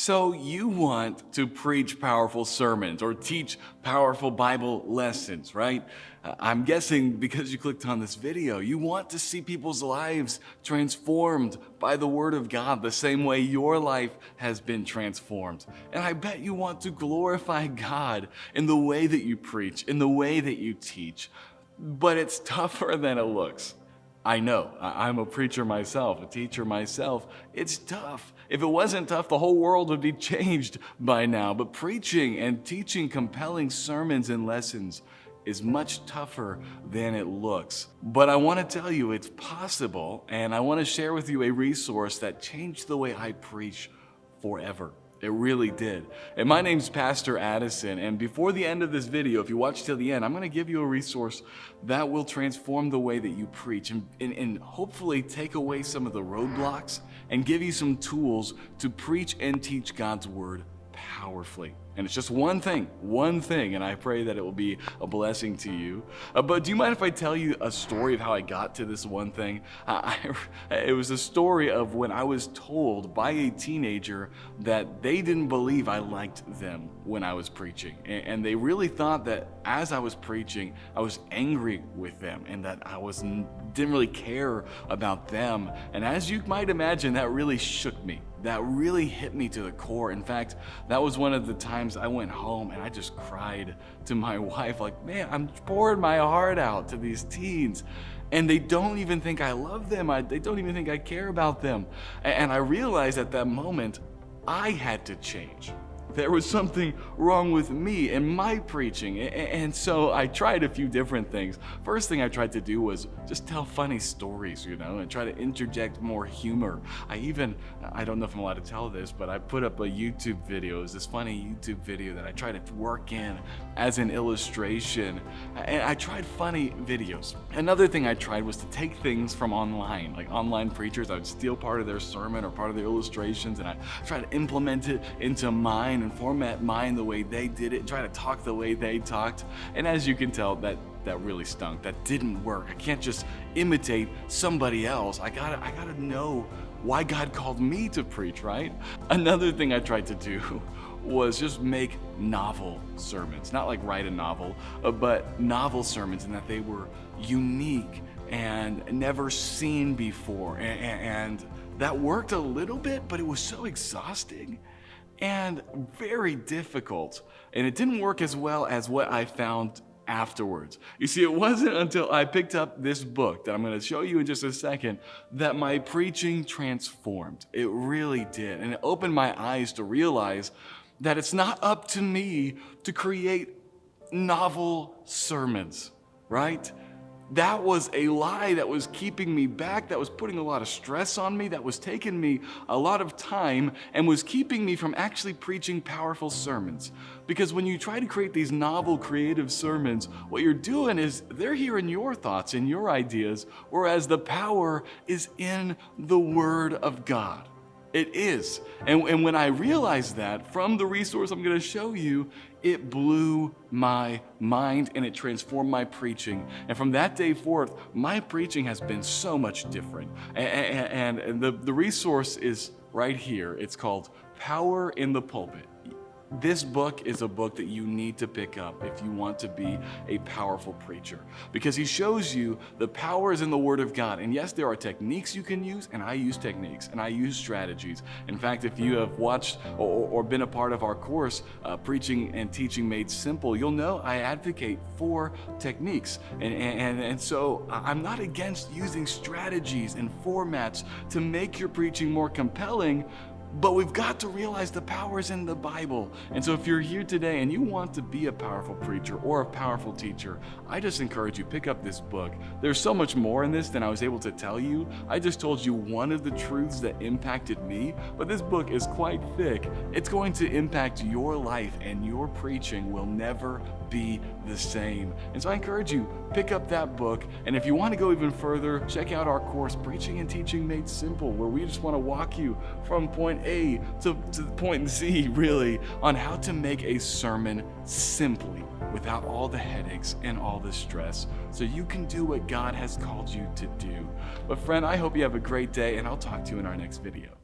So you want to preach powerful sermons or teach powerful Bible lessons, right? I'm guessing because you clicked on this video, you want to see people's lives transformed by the Word of God the same way your life has been transformed. And I bet you want to glorify God in the way that you preach, in the way that you teach. But it's tougher than it looks. I know, I'm a preacher myself, a teacher myself. It's tough. If it wasn't tough, the whole world would be changed by now. But preaching and teaching compelling sermons and lessons is much tougher than it looks. But I want to tell you it's possible, and I want to share with you a resource that changed the way I preach forever. It really did. And my name's Pastor Addison, and before the end of this video, if you watch till the end, I'm going to give you a resource that will transform the way that you preach and hopefully take away some of the roadblocks and give you some tools to preach and teach God's Word powerfully. And it's just one thing, and I pray that it will be a blessing to you. But do you mind if I tell you a story of how I got to this one thing? It was a story of when I was told by a teenager that they didn't believe I liked them when I was preaching. And they really thought that as I was preaching, I was angry with them and that I didn't really care about them. And as you might imagine, that really shook me. That really hit me to the core. In fact, that was one of the times I went home and I just cried to my wife, like, man, I'm pouring my heart out to these teens. And they don't even think I love them. They don't even think I care about them. And I realized at that moment, I had to change. There was something wrong with me and my preaching. And so I tried a few different things. First thing I tried to do was just tell funny stories, and try to interject more humor. I don't know if I'm allowed to tell this, but I put up a YouTube video. It was this funny YouTube video that I tried to work in as an illustration. And I tried funny videos. Another thing I tried was to take things from online, like online preachers. I would steal part of their sermon or part of their illustrations, and I try to implement it into mine and format mine the way they did it, try to talk the way they talked. And as you can tell, that really stunk. That didn't work. I can't just imitate somebody else. I gotta know why God called me to preach, right? Another thing I tried to do was just make novel sermons. Not like write a novel, but novel sermons, in that they were unique and never seen before. And that worked a little bit, but it was so exhausting and very difficult. And it didn't work as well as what I found afterwards. You see, it wasn't until I picked up this book that I'm going to show you in just a second that my preaching transformed. It really did. And it opened my eyes to realize that it's not up to me to create novel sermons, right? That was a lie that was keeping me back, that was putting a lot of stress on me, that was taking me a lot of time and was keeping me from actually preaching powerful sermons. Because when you try to create these novel, creative sermons, what you're doing is they're hearing your thoughts and your ideas, whereas the power is in the Word of God. It is. And when I realized that from the resource I'm going to show you, it blew my mind and it transformed my preaching. And from that day forth, my preaching has been so much different. And the resource is right here. It's called Power in the Pulpit. This book is a book that you need to pick up if you want to be a powerful preacher, because he shows you the power is in the Word of God. And yes, there are techniques you can use, and I use techniques and I use strategies. In fact, if you have watched or been a part of our course, Preaching and Teaching Made Simple, you'll know I advocate for techniques. And so I'm not against using strategies and formats to make your preaching more compelling, but we've got to realize the power is in the Bible. And so if you're here today and you want to be a powerful preacher or a powerful teacher, I just encourage you, pick up this book. There's so much more in this than I was able to tell you. I just told you one of the truths that impacted me, but this book is quite thick. It's going to impact your life, and your preaching will never be the same. And so I encourage you, pick up that book. And if you want to go even further, check out our course, Preaching and Teaching Made Simple, where we just want to walk you from point A to point Z, really, on how to make a sermon simply, without all the headaches and all the stress, so you can do what God has called you to do. But friend, I hope you have a great day, and I'll talk to you in our next video.